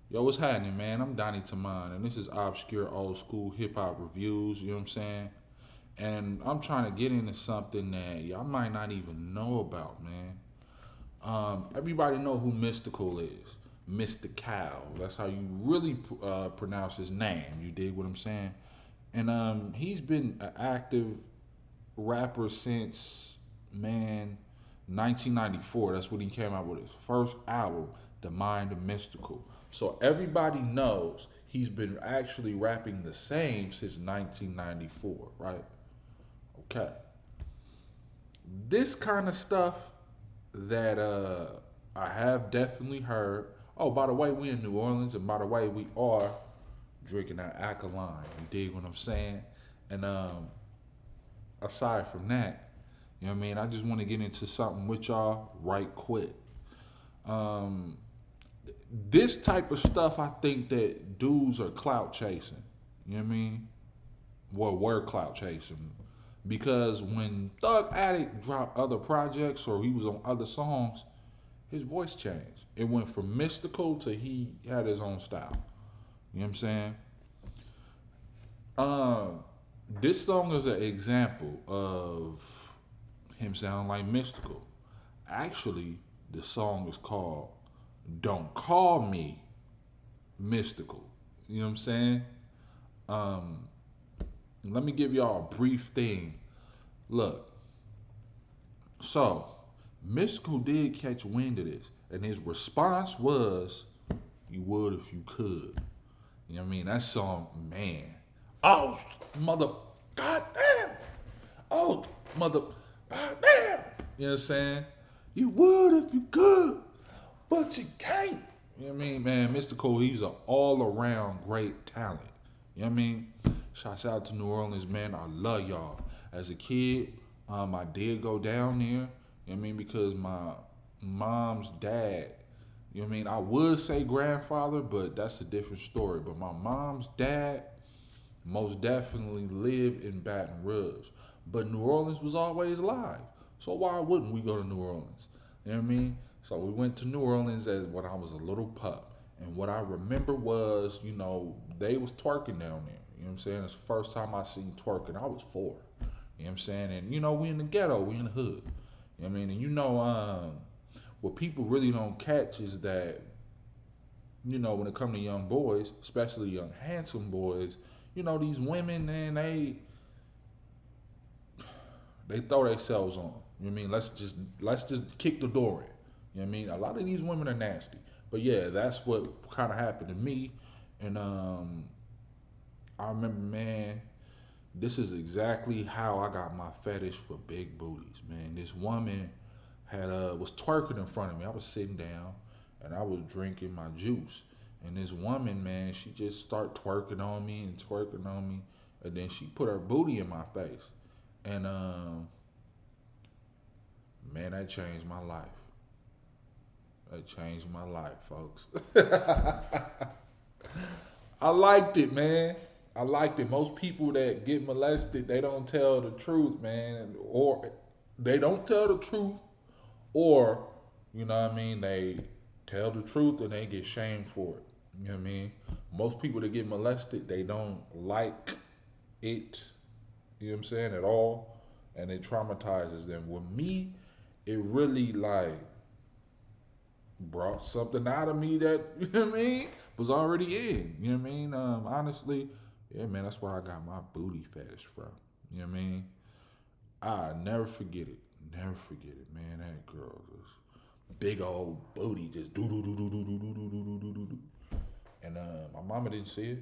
Yo, what's happening, man? I'm Donnie Tamon, and this is Obscure Old School Hip Hop Reviews, you know what I'm saying? And I'm trying to get into something that y'all might not even know about, man. Everybody know who Mystical is. Mystikal. That's how you really pronounce his name. You dig what I'm saying? And he's been an active rapper since, man, 1994. That's when he came out with his first album, The Mind of Mystical. So everybody knows he's been actually rapping the same since 1994, right? Okay. This kind of stuff that I have definitely heard. Oh, by the way, we in New Orleans, and by the way, we are drinking that alkaline. You dig what I'm saying? And aside from that, you know what I mean? I just want to get into something with y'all right quick. Um, this type of stuff, I think that dudes are clout chasing. You know what I mean? Well, were clout chasing. Because when Thug Addict dropped other projects or he was on other songs, his voice changed. It went from mystical to he had his own style. You know what I'm saying? Um, this song is an example of him sounding like mystical. Actually, the song is called Don't Call Me Mystical. You know what I'm saying? Um, Let me give y'all a brief thing. Look, so Mystical did catch wind of this, and his response was, "You would if you could." You know what I mean? That song, man. Oh, mother, goddamn. Oh, mother, goddamn. You know what I'm saying? You would if you could, but you can't. You know what I mean, man? Mr. Cole, he's an all-around great talent. You know what I mean? Shouts out to New Orleans, man. I love y'all. As a kid, I did go down there. You know what I mean? Because my mom's dad, you know what I mean? I would say grandfather, but that's a different story. But my mom's dad most definitely lived in Baton Rouge. But New Orleans was always live. So why wouldn't we go to New Orleans? You know what I mean? So we went to New Orleans as when I was a little pup. And what I remember was, they was twerking down there. You know what I'm saying? It's the first time I seen twerking. I was 4. You know what I'm saying? And we in the ghetto, we in the hood. You know what I mean? And what people really don't catch is that, when it come to young boys, especially young handsome boys, these women, man, they throw themselves on. You know what I mean? Let's just kick the door in. You know what I mean? A lot of these women are nasty. But yeah, that's what kind of happened to me. And I remember, man, this is exactly how I got my fetish for big booties, man. This woman had was twerking in front of me. I was sitting down and I was drinking my juice. And this woman, man, she just started twerking on me and twerking on me. And then she put her booty in my face. And man, that changed my life. That changed my life, folks. I liked it, man. I liked it. Most people that get molested, they don't tell the truth, man. Or they don't tell the truth, or, you know what I mean, they tell the truth and they get shamed for it. You know what I mean? Most people that get molested, they don't like it, you know what I'm saying, at all. And it traumatizes them. With me, it really like brought something out of me that, you know what I mean, was already in. You know what I mean? Honestly, yeah, man, that's where I got my booty fetish from. You know what I mean? I never forget it. Never forget it, man. That girl was big old booty, just do do do do do do do do do do do do. And my mama didn't see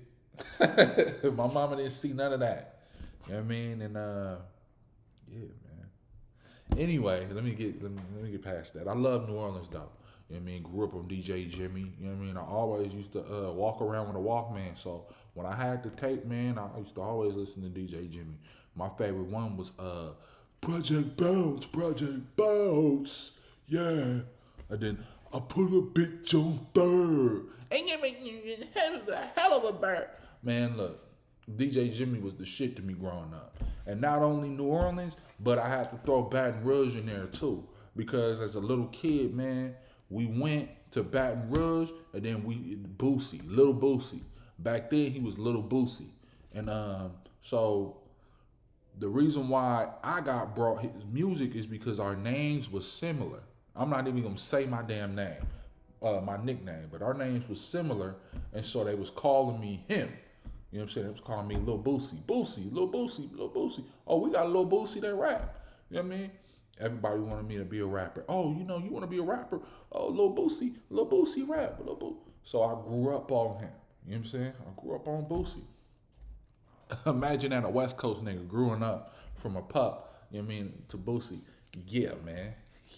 it. My mama didn't see none of that. You know what I mean? And yeah, man. Anyway, let me get past that. I love New Orleans though. You know what I mean? Grew up on DJ Jimmy. You know what I mean? I always used to walk around with a Walkman. So when I had the tape, man, I used to always listen to DJ Jimmy. My favorite one was Project Bounce, Project Bounce. Yeah. And then I put a bitch on third. And you make a hell of a bird. Man, look, DJ Jimmy was the shit to me growing up. And not only New Orleans, but I have to throw Baton Rouge in there too. Because as a little kid, man, we went to Baton Rouge, and then Boosie, Little Boosie. Back then he was Little Boosie, and so the reason why I got brought his music is because our names was similar. I'm not even gonna say my damn name, my nickname, but our names was similar, and so they was calling me him. You know what I'm saying? They was calling me Lil Boosie, Boosie, Lil Boosie, Lil Boosie. Oh, we got Lil Boosie that rap. You know what I mean? Everybody wanted me to be a rapper. Oh, you want to be a rapper? Oh, Lil Boosie rap, Lil Boosie. So I grew up on him. You know what I'm saying? I grew up on Boosie. Imagine that a West Coast nigga growing up from a pup, you know what I mean, to Boosie. Yeah, man.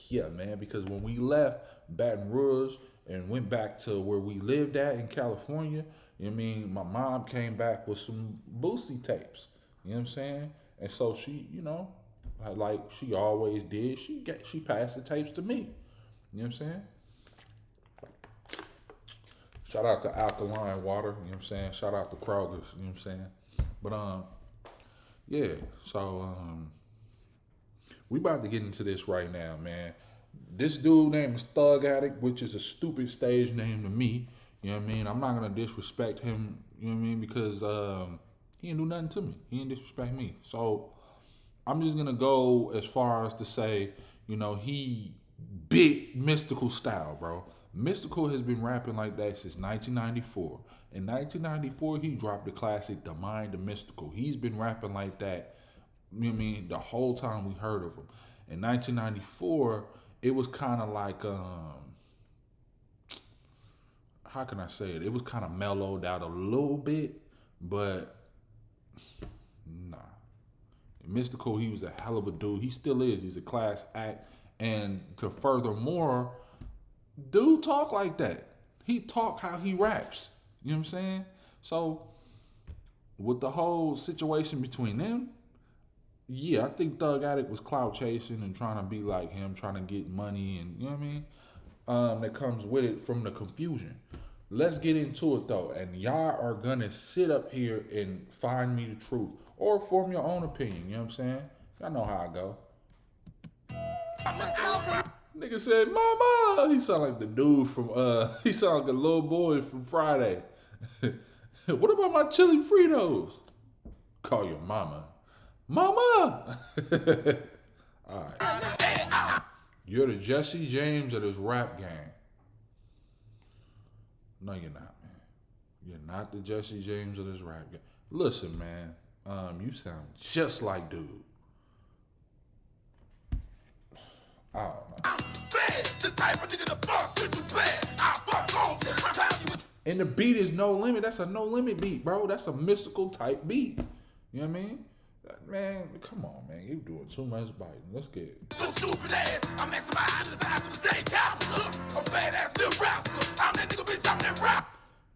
Yeah, man. Because when we left Baton Rouge and went back to where we lived at in California, you know what I mean, my mom came back with some Boosie tapes. You know what I'm saying? And so she, like she always did, she passed the tapes to me. You know what I'm saying? Shout out to Alkaline Water, you know what I'm saying? Shout out to Kroger's, you know what I'm saying? But yeah, so we about to get into this right now, man. This dude named is Thug Addict, which is a stupid stage name to me. You know what I mean? I'm not gonna disrespect him, you know what I mean, because he didn't do nothing to me. He didn't disrespect me. So I'm just gonna go as far as to say, he bit Mystikal style, bro. Mystikal has been rapping like that since 1994. In 1994, he dropped the classic "The Mind of Mystikal." He's been rapping like that, you know what I mean, the whole time we heard of him. In 1994, it was kind of like, how can I say it? It was kind of mellowed out a little bit, but nah. Mystikal, he was a hell of a dude. He still is. He's a class act. And to furthermore, dude talk like that. He talk how he raps. You know what I'm saying? So with the whole situation between them, yeah, I think Thug Addict was clout chasing and trying to be like him, trying to get money, and you know what I mean? That comes with it from the confusion. Let's get into it though, and y'all are gonna sit up here and find me the truth or form your own opinion. You know what I'm saying? Y'all know how I go. Nigga said, "Mama." He sound like the dude from he sound like the little boy from Friday. What about my chili Fritos? Call your mama. Mama. All right. You're the Jesse James of this rap gang. No, you're not, man. You're not the Jesse James of this rap gang. Listen, man. You sound just like dude. I don't know. And the beat is No Limit. That's a No Limit beat, bro. That's a Mystikal type beat. You know what I mean? Man, come on, man. You doing too much biting. Let's get it. So stupid ass. I'm maximizing the after the state time. A badass little rascal. I'm that nigga bitch. I'm that rap.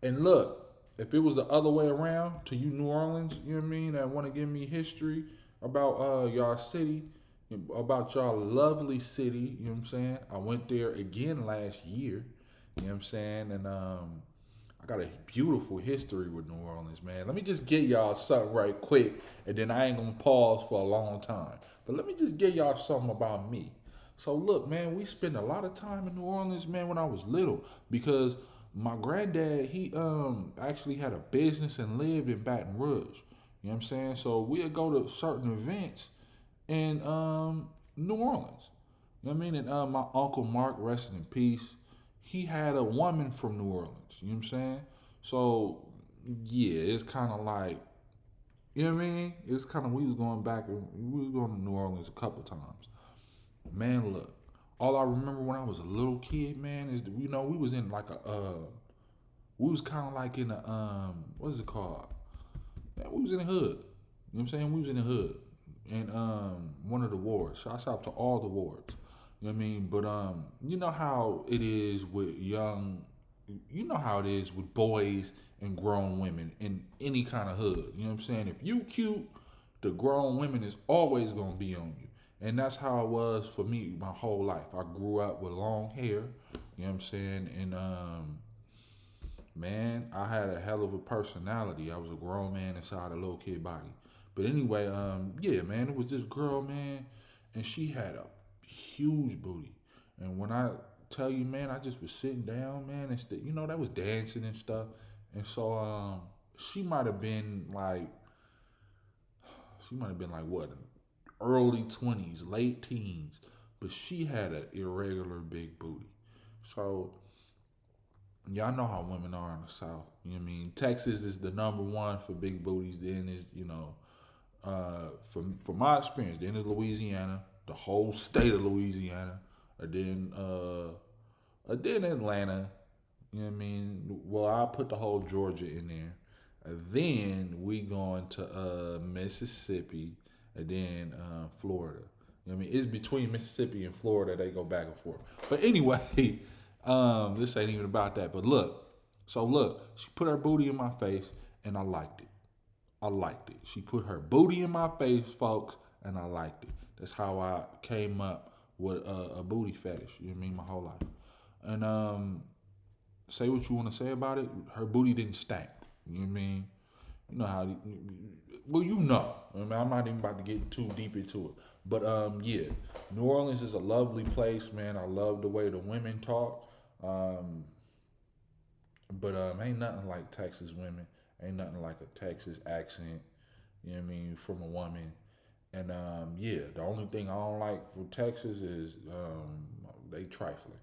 And look, if it was the other way around to you New Orleans, you know what I mean, that want to give me history about y'all city, about y'all lovely city, you know what I'm saying? I went there again last year, you know what I'm saying? And I got a beautiful history with New Orleans, man. Let me just get y'all something right quick, and then I ain't gonna pause for a long time. But let me just get y'all something about me. So look, man, we spent a lot of time in New Orleans, man, when I was little, because my granddad, he actually had a business and lived in Baton Rouge. You know what I'm saying? So we'd go to certain events in New Orleans. You know what I mean? And my Uncle Mark, rest in peace, he had a woman from New Orleans. You know what I'm saying? So, yeah, it's kind of like, you know what I mean? It's kind of, we was going to New Orleans a couple times. Man, look, all I remember when I was a little kid, man, is, we was in like we was kind of like in a, what is it called? Man, we was in the hood. You know what I'm saying? We was in the hood. And one of the wards. Shouts out to all the wards. You know what I mean? But you know how it is with boys and grown women in any kind of hood. You know what I'm saying? If you cute, the grown women is always gonna be on you. And that's how it was for me my whole life. I grew up with long hair, you know what I'm saying? And man, I had a hell of a personality. I was a grown man inside a little kid body. But anyway, yeah, man, it was this girl, man, and she had a huge booty. And when I tell you, man, I just was sitting down, man, and that was dancing and stuff. And so she might have been like what, early 20s, late teens, but she had an irregular big booty. So y'all know how women are in the South. You know what I mean? Texas is the number one for big booties. Then is, from my experience, then is Louisiana, the whole state of Louisiana, then Atlanta. You know what I mean? Well, I put the whole Georgia in there. And then we going to Mississippi, and then Florida. You know what I mean? It's between Mississippi and Florida. They go back and forth. But anyway, this ain't even about that. But look, she put her booty in my face, and I liked it. I liked it. She put her booty in my face, folks, and I liked it. That's how I came up with a booty fetish. You know what I mean? My whole life. And say what you want to say about it. Her booty didn't stank. You know what I mean? You know how. Well, you know. I mean, I'm not even about to get too deep into it. But yeah, New Orleans is a lovely place, man. I love the way the women talk. But ain't nothing like Texas women. Ain't nothing like a Texas accent. You know what I mean, from a woman. And yeah, the only thing I don't like for Texas is they trifling.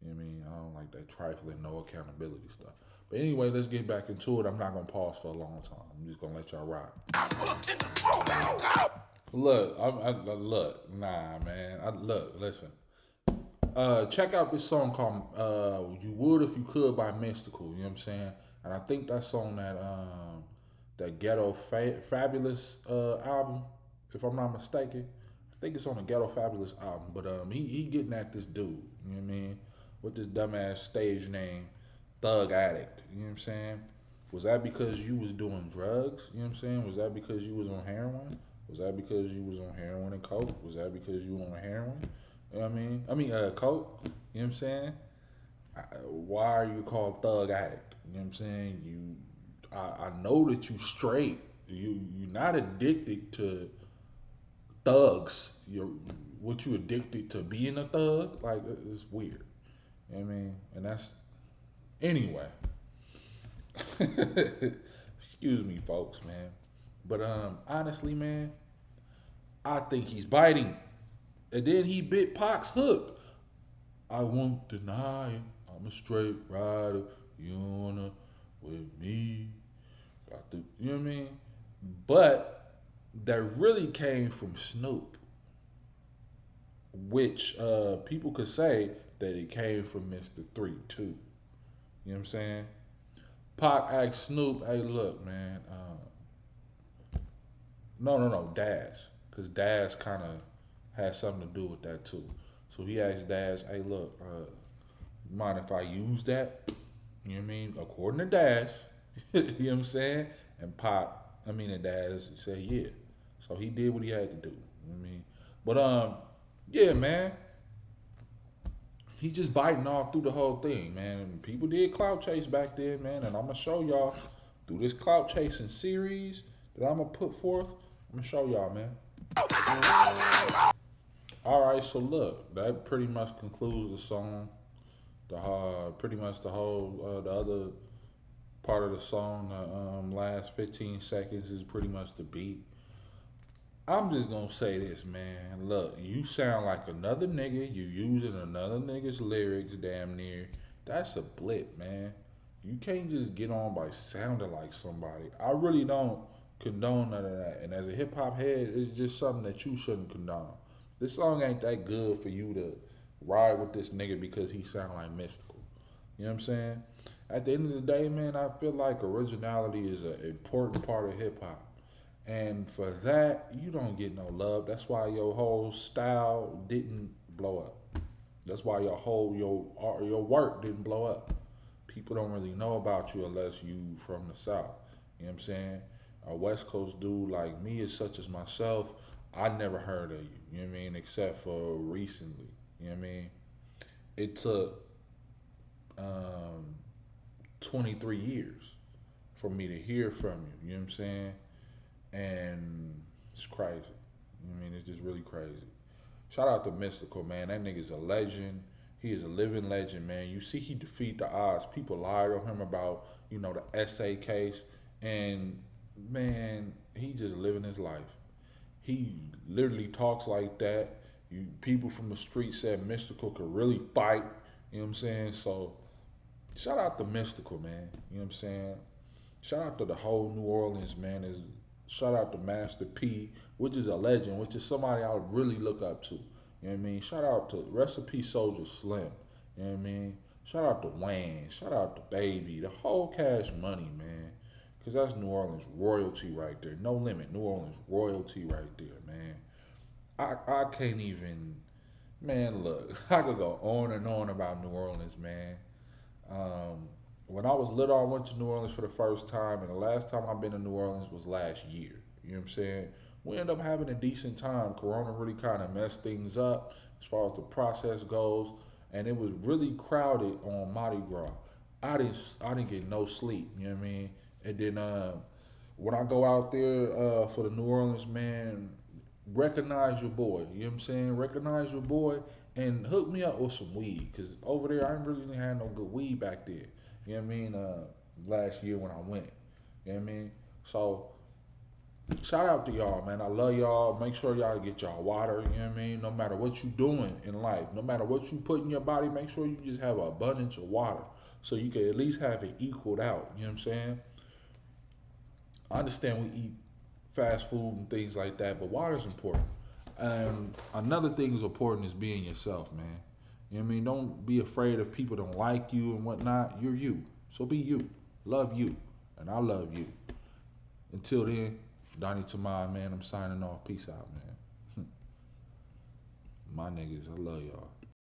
You know what I mean? I don't like that trifling, no accountability stuff. But anyway, let's get back into it. I'm not gonna pause for a long time. I'm just gonna let y'all ride. Look, nah, man. Listen. Check out this song called "You Would If You Could" by Mystikal. You know what I'm saying? And I think that's on that Ghetto Fabulous album, if I'm not mistaken. I think it's on the Ghetto Fabulous album. But he getting at this dude. You know what I mean? With this dumbass stage name, Thug Addict. You know what I'm saying? Was that because you was doing drugs? You know what I'm saying? Was that because you was on heroin? Was that because you was on heroin and coke? Was that because you were on heroin? You know what I mean? Coke. You know what I'm saying? Why are you called Thug Addict? You know what I'm saying? I know that you straight. You're not addicted to thugs. What you addicted to being a thug? Like, it's weird. You know what I mean? And that's anyway. Excuse me, folks, man. But honestly, man, I think he's biting. And then he bit Pac's hook. I won't deny it. I'm a straight rider. You wanna with me? You know what I mean? But that really came from Snoop, which people could say that it came from Mr. 3 too. You know what I'm saying? Pac asked Snoop, "Hey, look, man. No, Daz, because Daz kind of had something to do with that too. So he asked Daz, "Hey, look, mind if I use that?" You know what I mean? According to Daz, you know what I'm saying? And and Daz said, "Yeah." So he did what he had to do. You know what I mean? But yeah, man. He's just biting off through the whole thing, man. People did clout chase back then, man, and I'm gonna show y'all through this clout chasing series that I'm gonna put forth. I'm gonna show y'all, man. All right, so look, that pretty much concludes the song. Pretty much the whole the other part of the song, the last 15 seconds is pretty much the beat. I'm just gonna say this, man. Look, you sound like another nigga. You using another nigga's lyrics, damn near. That's a blip, man. You can't just get on by sounding like somebody. I really don't condone none of that. And as a hip hop head, it's just something that you shouldn't condone. This song ain't that good for you to ride with this nigga because he sound like Mystikal. You know what I'm saying? At the end of the day, man, I feel like originality is an important part of hip hop. And for that, you don't get no love. That's why your whole style didn't blow up. That's why your work didn't blow up. People don't really know about you unless you from the South. You know what I'm saying? A West Coast dude like me, as such as myself, I never heard of you. You know what I mean? Except for recently. You know what I mean? It took 23 years for me to hear from you. You know what I'm saying? And it's crazy. You know what I mean? It's just really crazy. Shout out to Mystikal, man. That nigga's a legend. He is a living legend, man. You see, he defeat the odds. People lied on him about, the essay case, and man, he just living his life. He literally talks like that. People from the street said Mystical could really fight. You know what I'm saying? So shout out to Mystical, man. You know what I'm saying? Shout out to the whole New Orleans, man. Shout out to Master P, which is a legend, which is somebody I would really look up to. You know what I mean? Shout out to Recipe Soldier Slim. You know what I mean? Shout out to Wayne. Shout out to Baby. The whole Cash Money, man. Because that's New Orleans royalty right there. No limit. New Orleans royalty right there, man. I can't even, man, look. I could go on and on about New Orleans, man. When I was little, I went to New Orleans for the first time, and the last time I've been to New Orleans was last year. You know what I'm saying? We ended up having a decent time. Corona really kind of messed things up as far as the process goes, and it was really crowded on Mardi Gras. I didn't get no sleep. You know what I mean? And then when I go out there for the New Orleans, man, recognize your boy. You know what I'm saying? Recognize your boy and hook me up with some weed, because over there I really didn't have no good weed back there. You know what I mean? Last year when I went. You know what I mean? So shout out to y'all, man. I love y'all. Make sure y'all get y'all water. You know what I mean? No matter what you doing in life, no matter what you put in your body, make sure you just have an abundance of water, so you can at least have it equaled out. You know what I'm saying? I understand we eat fast food and things like that, but water is important. And another thing is important is being yourself, man. You know what I mean? Don't be afraid if people don't like you and whatnot. You're you. So be you. Love you. And I love you. Until then, Donnie Tamai, man, I'm signing off. Peace out, man. My niggas, I love y'all.